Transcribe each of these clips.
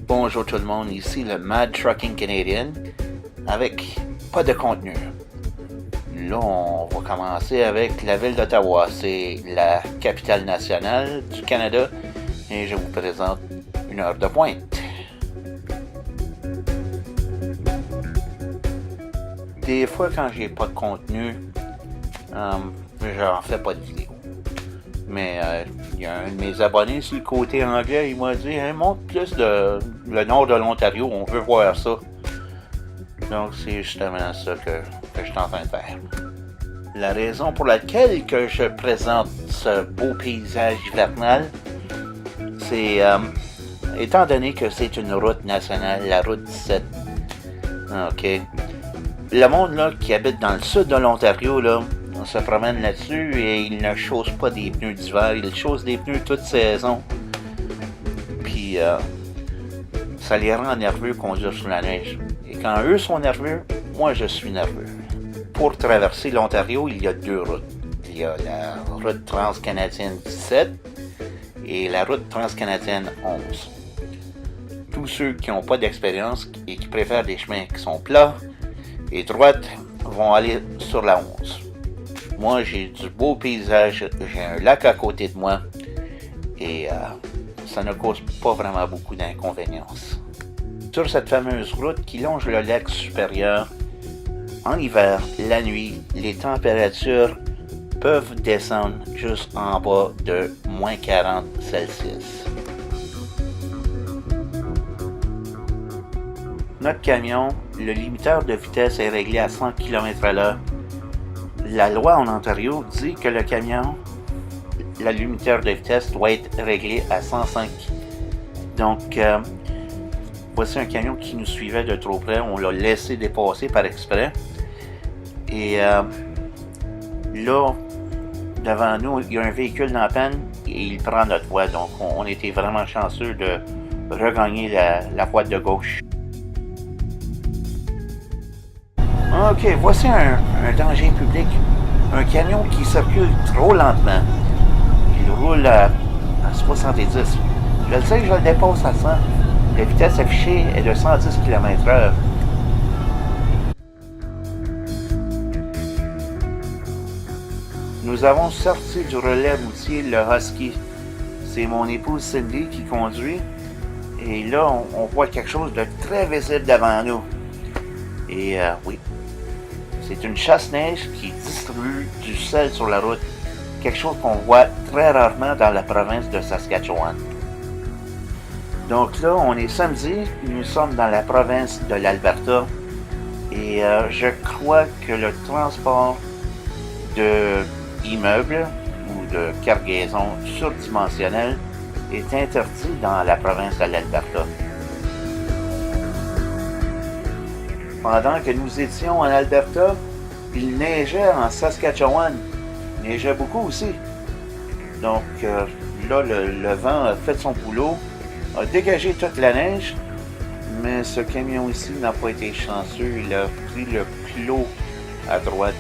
Bonjour tout le monde, ici le Mad Trucking Canadian avec pas de contenu. Là, on va commencer avec la ville d'Ottawa. C'est la capitale nationale du Canada et je vous présente une heure de pointe. Des fois, quand j'ai pas de contenu, j'en fais pas de vidéo. Mais il y a un de mes abonnés sur le côté anglais, il m'a dit hey, montre plus le nord de l'Ontario, on veut voir ça. Donc c'est justement ça que je suis en train de faire. La raison pour laquelle que je présente ce beau paysage hivernal, c'est étant donné que c'est une route nationale, la route 17. OK. Le monde là, qui habite dans le sud de l'Ontario, là, on se promène là-dessus et ils ne chaussent pas des pneus d'hiver, ils chaussent des pneus toute saison. Puis ça les rend nerveux conduire sur la neige. Et quand eux sont nerveux, moi je suis nerveux. Pour traverser l'Ontario, il y a deux routes. Il y a la route transcanadienne 17 et la route transcanadienne 11. Tous ceux qui n'ont pas d'expérience et qui préfèrent des chemins qui sont plats et droites vont aller sur la 11. Moi, j'ai du beau paysage, j'ai un lac à côté de moi et ça ne cause pas vraiment beaucoup d'inconvénience. Sur cette fameuse route qui longe le lac supérieur, en hiver, la nuit, les températures peuvent descendre juste en bas de moins 40 Celsius. Notre camion, le limiteur de vitesse est réglé à 100 km/h. La loi en Ontario dit que le camion, le limiteur de vitesse doit être réglé à 105. Donc, voici un camion qui nous suivait de trop près. On l'a laissé dépasser par exprès. Et là, devant nous, il y a un véhicule dans la panne et il prend notre voie. Donc, on était vraiment chanceux de regagner la voie de gauche. Ok, voici un danger public. Un camion qui circule trop lentement. Il roule à 70. Je le sais que je le dépasse à 100. La vitesse affichée est de 110 km/h. Nous avons sorti du relais routier le Husky. C'est mon épouse Cindy qui conduit. Et là, on voit quelque chose de très visible devant nous. Et oui. C'est une chasse-neige qui distribue du sel sur la route, quelque chose qu'on voit très rarement dans la province de Saskatchewan. Donc là, on est samedi, nous sommes dans la province de l'Alberta et je crois que le transport d'immeubles ou de cargaisons surdimensionnelles est interdit dans la province de l'Alberta. Pendant que nous étions en Alberta, il neigeait en Saskatchewan. Il neigeait beaucoup aussi. Donc là, le vent a fait son boulot, a dégagé toute la neige, mais ce camion ici n'a pas été chanceux. Il a pris le clos à droite.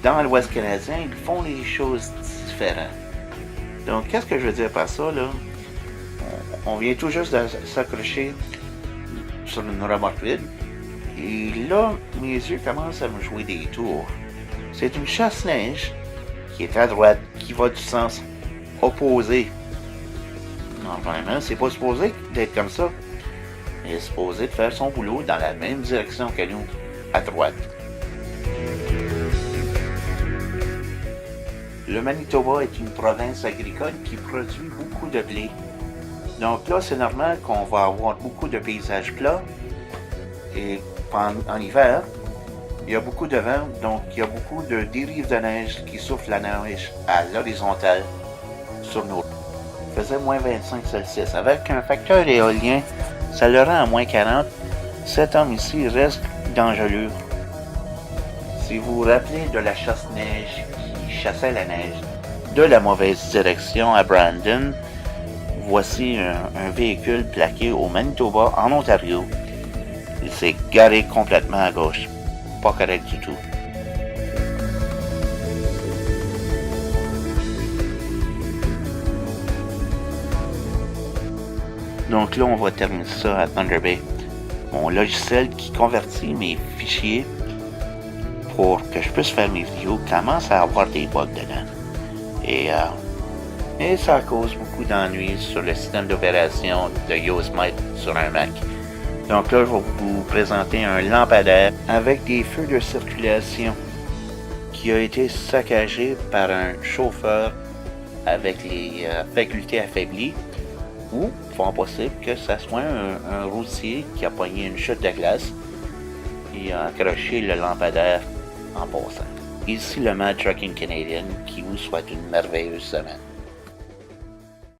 Dans l'Ouest canadien, ils font les choses différentes. Donc, qu'est-ce que je veux dire par ça, là? On vient tout juste de s'accrocher sur une remorque vide. Et là, mes yeux commencent à me jouer des tours. C'est une chasse-neige qui est à droite, qui va du sens opposé. Normalement, c'est pas supposé d'être comme ça. Il est supposé de faire son boulot dans la même direction que nous, à droite. Le Manitoba est une province agricole qui produit beaucoup de blé. Donc là, c'est normal qu'on va avoir beaucoup de paysages plats. Et en hiver, il y a beaucoup de vent, donc il y a beaucoup de dérives de neige qui soufflent la neige à l'horizontale sur nos routes. Il faisait moins 25 Celsius. Avec un facteur éolien, ça le rend à moins 40. Cet homme ici reste dangereux. Si vous vous rappelez de la chasse-neige qui chassait la neige de la mauvaise direction à Brandon, voici un véhicule plaqué au Manitoba, en Ontario. Il s'est garé complètement à gauche. Pas correct du tout. Donc là, on va terminer ça à Thunder Bay. Mon logiciel qui convertit mes fichiers pour que je puisse faire mes vidéos commence à avoir des bugs dedans. Et ça cause beaucoup d'ennuis sur le système d'opération de Yosemite sur un Mac. Donc là, je vais vous présenter un lampadaire avec des feux de circulation qui a été saccagé par un chauffeur avec les facultés affaiblies, ou fort possible que ça soit un routier qui a pogné une chute de glace et a accroché le lampadaire en passant. Ici le Mad Trucking Canadian qui vous souhaite une merveilleuse semaine.